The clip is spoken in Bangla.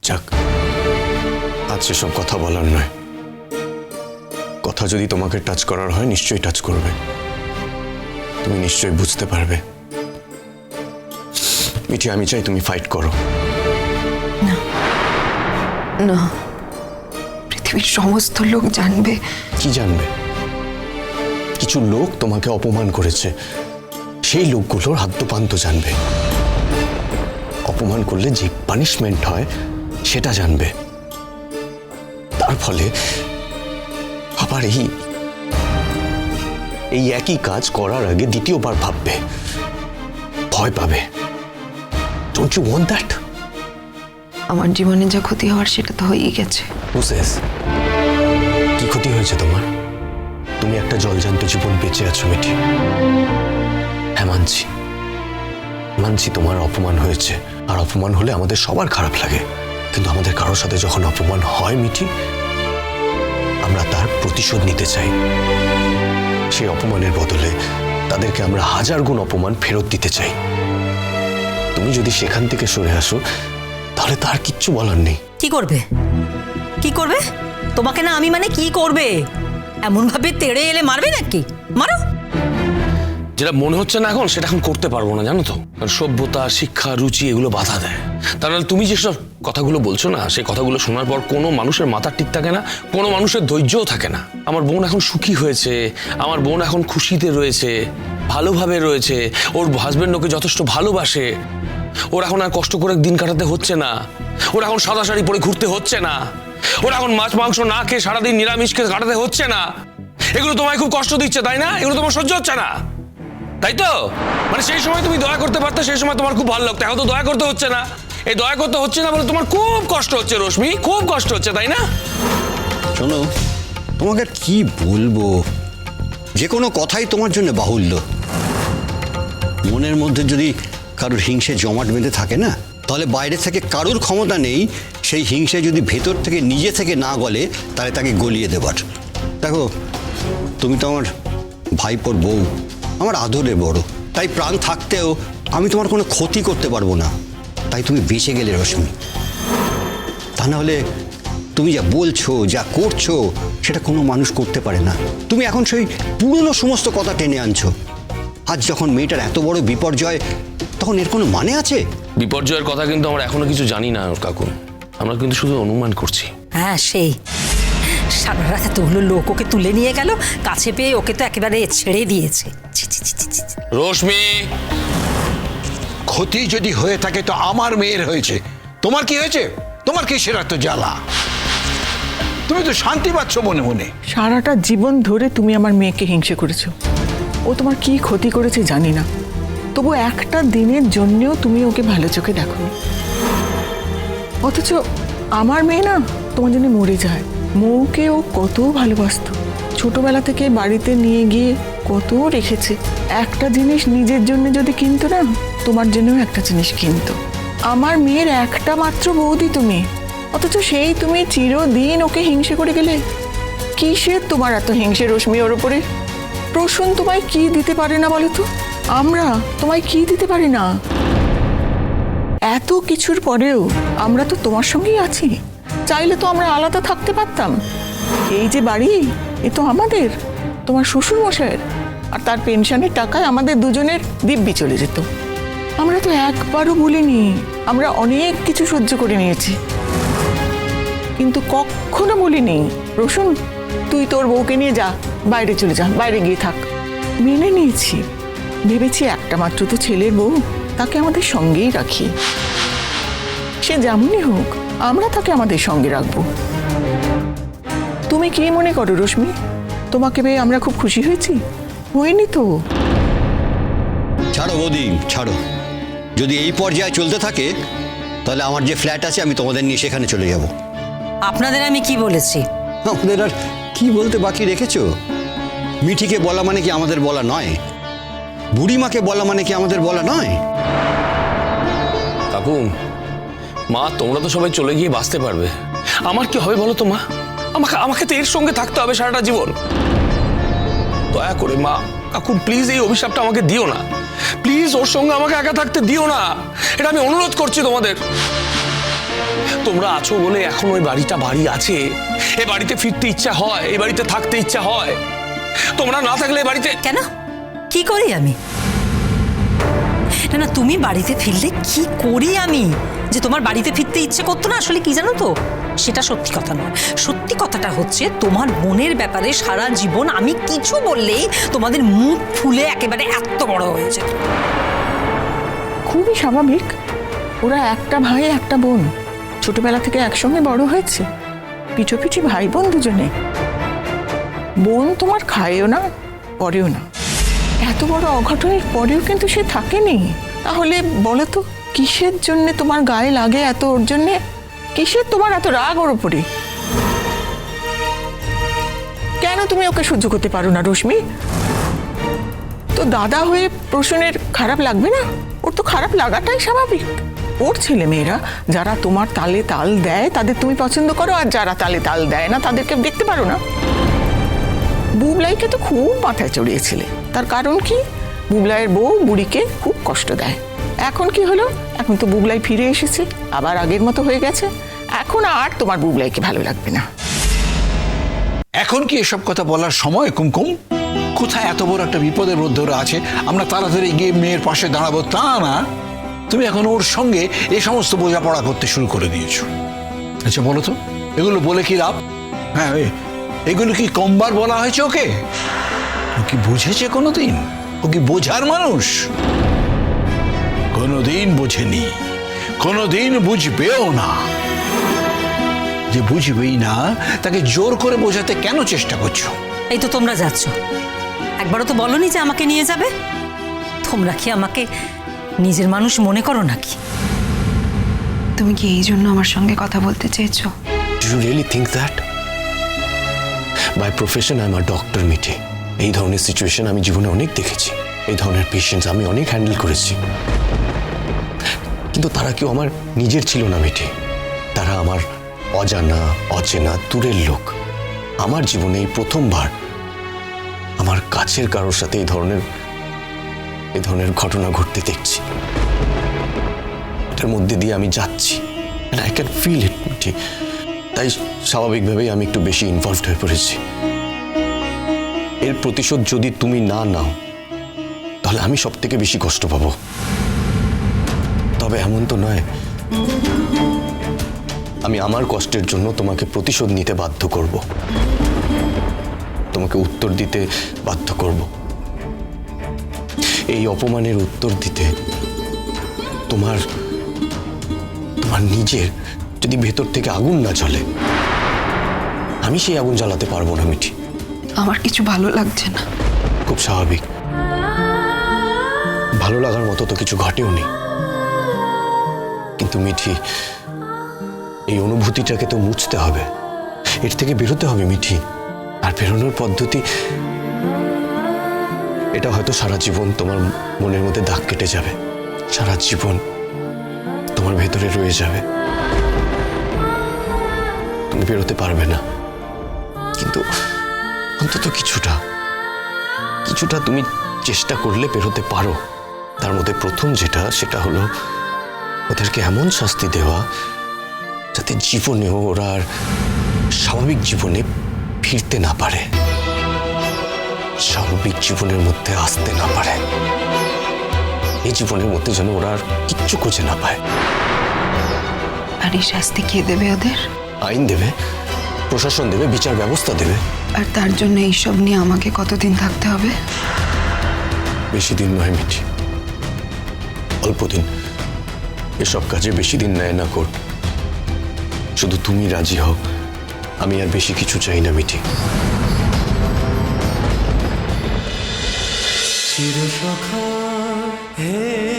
যাক, আজ সেসব কথা বলার নয়। কথা যদি তোমাকে টাচ করার হয় নিশ্চয়ই টাচ করবে, তুমি নিশ্চয়ই বুঝতে পারবে। মিঠি, আমি চাই তুমি ফাইট করো। না না, পৃথিবীর সমস্ত লোক জানবে। কি জানবে? কিছু লোক তোমাকে অপমান করেছে, সেই লোকগুলোর হাদ্যপান্ত জানবে। অপমান করলে যে পানিশমেন্ট হয় সেটা জানবে। তার ফলে আবার এই একই কাজ করার আগে দ্বিতীয়বার ভাববে, ভয় পাবে। Don't you want that? আমার জীবনে যা ক্ষতি হওয়ার সেটা তো হয়েই গেছে। বুঝেছ কি ক্ষতি হয়েছে তোমার? তুমি একটা জলজান্ত জীবন বেঁচে আছো মিঠি। হ্যাঁ, মানছি মানছি তোমার অপমান হয়েছে, আর অপমান হলে আমাদের সবার খারাপ লাগে। কিন্তু আমাদের কারোর সাথে যখন অপমান হয় মিঠি, আমরা তার প্রতিশোধ নিতে চাই। সেই অপমানের বদলে তাদেরকে আমরা 1000 গুণ অপমান ফেরত দিতে চাই। তুমি যদি সেখান থেকে সরে আসো তাহলে তার কিচ্ছু বলার নেই। কি করবে? কি করবে? তোমাকে না আমি মানে কি করবে? এমন ভাবে তেড়ে এলে মারবে নাকি? মারো। যেটা মনে হচ্ছে না এখন, সেটা এখন করতে পারবো না, জানো তো। কারণ সভ্যতা, শিক্ষা, রুচি এগুলো বাধা দেয়। তাহলে তুমি যেসব কথাগুলো বলছো না, সেই কথাগুলো শোনার পর কোনো মানুষের মাথা ঠিক থাকে না, কোনো মানুষের ধৈর্যও থাকে না। আমার বোন এখন সুখী হয়েছে, আমার বোন এখন খুশিতে রয়েছে, ভালোভাবে রয়েছে, ওর হাজবেন্ড ওকে যথেষ্ট ভালোবাসে, ওর এখন আর কষ্ট করে দিন কাটাতে হচ্ছে না, ওর এখন সাদা শাড়ি পরে ঘুরতে হচ্ছে না, ওর এখন মাছ মাংস না খেয়ে সারাদিন নিরামিষ খেয়ে কাটাতে হচ্ছে না। এগুলো তোমায় খুব কষ্ট দিচ্ছে, তাই না? এগুলো তোমার সহ্য হচ্ছে না, তাই তো? মানে সেই সময় তুমি দয়া করতে পারতে, সেই সময় তোমার খুব ভালো লাগতো। এখন তো দয়া করতে হচ্ছে না। এই দয়া করতে হচ্ছে না বলে তোমার খুব কষ্ট হচ্ছে রশ্মি, খুব কষ্ট হচ্ছে, তাই না? শোনো, তোমাকে আর কি বলবো, যে কোনো কথাই তোমার জন্য বাহুল্য। মনের মধ্যে যদি কারোর হিংসে জমাট বেঁধে থাকে না, তাহলে বাইরে থেকে কারোর ক্ষমতা নেই সেই হিংসে যদি ভেতর থেকে নিজে থেকে না গলে, তাহলে তাকে গলিয়ে দেবার। দেখো, তুমি তো আমার ভাইপোর বউ, আমার আদরে বড়, তাই প্রাণ থাকতেও আমি তোমার কোনো ক্ষতি করতে পারবো না। তাই তুমি বেঁচে গেলে রশ্মি। তা না হলে তুমি যা বলছো, যা করছো, সেটা কোনো মানুষ করতে পারে না। তুমি এখন সেই পুরনো সমস্ত কথা টেনে আনছো। আজ যখন মেয়েটার এত বড় বিপর্যয়, তখন এর কোনো মানে আছে? বিপর্যয়ের কথা কিন্তু আমরা এখনো কিছু জানি না কাকু, আমরা কিন্তু শুধু অনুমান করছি। হ্যাঁ, সেই সারা রাত এতগুলো লোক ওকে তুলে নিয়ে গেল, কাছে পেয়ে ওকে তো একেবারে ছেড়ে দিয়েছে। ছি, ছি, ছি, ছি, ছি। রশ্মি, ক্ষতি যদি হয়ে থাকে তো আমার মেয়ের হয়েছে, তোমার কি হয়েছে? তোমার কি সেরা তো জ্বালা? তুমি তো শান্তি পাচ্ছ মনে মনে। সারাটা জীবন ধরে তুমি আমার মেয়েকে হিংসে করেছো। ও তোমার কি ক্ষতি করেছে জানি না, তবু একটা দিনের জন্যেও তুমি ওকে ভালো চোখে দেখোনি। অথচ আমার মেয়ে না তোমার জন্য মরে যায়। মৌকে ও কত ভালোবাসতো, ছোটবেলা থেকে বাড়িতে নিয়ে গিয়ে কত রেখেছে। একটা জিনিস নিজের জন্য যদি কিনতো না, তোমার জন্যও একটা জিনিস কিনতো। আমার মেয়ের একটা মাত্র বৌদি তুমি, অথচ সেই তুমি চিরদিন ওকে হিংসে করে গেলে। কিসের তোমার এত হিংসে রশ্মি ওর উপরে? প্রসূন তোমায় কি দিতে পারে না বলো তো? আমরা তোমায় কি দিতে পারি না? এত কিছুর পরেও আমরা তো তোমার সঙ্গেই আছি। চাইলে তো আমরা আলাদা থাকতে পারতাম। এই যে বাড়ি, এ তো আমাদের, তোমার শ্বশুর মশাইয়ের, আর তার পেনশনের টাকায় আমাদের দুজনের দিব্যি চলে যেত। আমরা তো একবারও বলিনি, আমরা অনেক কিছু সহ্য করে নিয়েছি, কিন্তু কখনো বলিনি রসুন তুই তোর বউকে নিয়ে যা, বাইরে চলে যা, বাইরে গিয়ে থাক। মেনে নিয়েছি, ভেবেছি একটা মাত্র তো ছেলের বউ, তাকে আমাদের সঙ্গেই রাখি। সে যেমনই হোক, আমরা তাকে আমাদের সঙ্গে রাখবো। তুমি কি মনে করো রশ্মি, তোমাকে পেয়ে আমরা খুব খুশি হয়েছি? হইনি তো। ছাড়ো বৌদি, ছাড়ো। যদি এই পর্যায়ে চলতে থাকে, তাহলে আমার যে ফ্ল্যাট আছে আমি তোমাদের নিয়ে সেখানে চলে যাব। আপনাদের আমি কি বলেছি? আমাদের আর কি বলতে বাকি রেখেছো? মিঠিকে বলা মানে কি আমাদের বলা নয়? বুড়িমাকে বলা মানে কি আমাদের বলা নয়? কাকু, মা তোমরা তো সবাই চলে গিয়ে বাঁচতে পারবে, আমার কি হবে বলো তো মা? আমাকে তো এর সঙ্গে থাকতে হবে সারাটা জীবন। দয়া করে মা, কাকু প্লিজ এই অভিশাপটা আমাকে দিও না, প্লিজ ওর সঙ্গে আমাকে একা থাকতে দিও না, এটা আমি অনুরোধ করছি তোমাদের। তোমরা আছো বলে এখন ওই বাড়িটা বাড়ি আছে, এ বাড়িতে ফিরতে ইচ্ছা হয়, এই বাড়িতে থাকতে ইচ্ছা হয়। তোমরা না থাকলে এ বাড়িতে কেন কি করি আমি? না না, তুমি বাড়িতে ফিরলে কি করি আমি যে তোমার বাড়িতে ফিরতে ইচ্ছে করতো না? আসলে কি জানো তো, সেটা সত্যি কথা নয়। সত্যি কথাটা হচ্ছে তোমার মনের ব্যাপারে সারা জীবন আমি কিছু বললেই তোমাদের মুখ ফুলে একেবারে এত বড় হয়ে যেত। খুবই স্বাভাবিক। ওরা একটা ভাই একটা বোন, ছোটবেলা থেকে একসঙ্গে বড় হয়েছে, পিছোপিছি ভাই বোন দুজনে। বোন তোমার খায়ও না পরেও না। এত বড় অঘটনের পরেও কিন্তু সে থাকেনি। তাহলে বলো তো, কিসের জন্য তোমার গায়ে লাগে এত ওর জন্যে? কিসের তোমার এত রাগ ওর উপরে? কেন তুমি ওকে সহ্য করতে পারো না রশ্মি? তো দাদা হয়ে প্রশ্নের খারাপ লাগবে না? ওর তো খারাপ লাগাটাই স্বাভাবিক। ওর ছেলে মেয়েরা যারা তোমার তালে তাল দেয় তাদের তুমি পছন্দ করো, আর যারা তালে তাল দেয় না তাদেরকে দেখতে পারো না। বুবলাইকে তো খুব মাথায় চড়িয়েছিলে। তার কারণ কি? বুবলাইয়ের বউ বুড়িকে খুব কষ্ট দেয়। এখন কি হলো? এখন তো বুবলাই ফিরে এসেছে, আবার আগের মতো হয়ে গেছে। এখন আর তোমার বুবলাইকে ভালো লাগবে না। এখন কি এসব কথা বলার সময় কুমকুম? কোথায় এত বড় একটা বিপদের মধ্যে ওরা আছে, আমরা তাড়াতাড়ি গিয়ে মেয়ের পাশে দাঁড়াবো তা না। তুমি এখন ওর সঙ্গে এই সমস্ত বোঝাপড়া করতে শুরু করে দিয়েছো। আচ্ছা বলো তো, এগুলো বলে কি লাভ? হ্যাঁ, এগুলো কি কমবার বলা হয়েছে ওকে? ও কি বুঝেছে কোনোদিন? ও কি বোঝার মানুষ? কোনোদিন বোঝেনি, কোনোদিন বুঝবেও না। যে বুঝবেই না তাকে জোর করে বোঝাতে কেন চেষ্টা করছো? এই তো তোমরা যাচ্ছ, একবারও তো বলনি যে আমাকে নিয়ে যাবে। তোমরা কি আমাকে নিজের মানুষ মনে করো নাকি? তুমি কি এই জন্য আমার সঙ্গে কথা বলতে চেয়েছো? Do you really think that? By profession I am a doctor Mithi. এই ধরনের সিচুয়েশন আমি জীবনে অনেক দেখেছি, এই ধরনের পেশেন্টস আমি অনেক হ্যান্ডেল করেছি। কিন্তু তারা কেউ আমার নিজের ছিল না মিঠি। তারা আমার অজানা অচেনা দূরের লোক। আমার জীবনে এই প্রথমবার আমার কাছের কারোর সাথে এই ধরনের ঘটনা ঘটতে দেখছি। এটার মধ্যে দিয়ে আমি যাচ্ছি, আই ক্যান ফিল ইট মিঠি। তাই স্বাভাবিকভাবেই আমি একটু বেশি ইনভলভড হয়ে পড়েছি। এর প্রতিশোধ যদি তুমি না নাও তাহলে আমি সব থেকে বেশি কষ্ট পাবো। তবে এমন তো নয় আমি আমার কষ্টের জন্য তোমাকে প্রতিশোধ নিতে বাধ্য করব, তোমাকে উত্তর দিতে বাধ্য করব। এই অপমানের উত্তর দিতে তোমার নিজের যদি ভেতর থেকে আগুন না জ্বলে, আমি সেই আগুন জ্বালাতে পারবো না মিঠি। আমার কিছু ভালো লাগছে না। খুব স্বাভাবিক, ভালো লাগার মতো তো কিছু ঘটেও নি। কিন্তু মিঠি, এই অনুভূতিটাকে তো মুছতে হবে, এর থেকে বেরোতে হবে মিঠি। আর বেরোনোর পদ্ধতি এটা হয়তো সারা জীবন তোমার মনের মধ্যে দাগ কেটে যাবে, সারা জীবন তোমার ভেতরে রয়ে যাবে, তুমি বেরোতে পারবে না। কিন্তু অন্তত কিছুটা তুমি চেষ্টা করলে বেরোতে পারো। তার মধ্যে প্রথম সেটা হলো ওদেরকে এমন শাস্তি দেওয়া যাতে জীবনেও ওরা আর স্বাভাবিক জীবনে ফিরতে না পারে, স্বাভাবিক জীবনের মধ্যে আসতে না পারে। এই জীবনের মধ্যে যেন ওরা আর কিচ্ছু খুঁজে না পায়। আর এই শাস্তি কে দেবে ওদের? আইন দেবে, প্রশাসন দেবে, বিচার ব্যবস্থা দেবে। আর তার জন্য এইসব নিয়ে আমাকে কতদিন থাকতে হবে? বেশি দিন নয় মিঠি, অল্প দিন। এসব কাজে বেশি দিন নেয় না কোর্ট। শুধু তুমি রাজি হও, আমি আর বেশি কিছু চাই না মিঠি। চিরসখা হে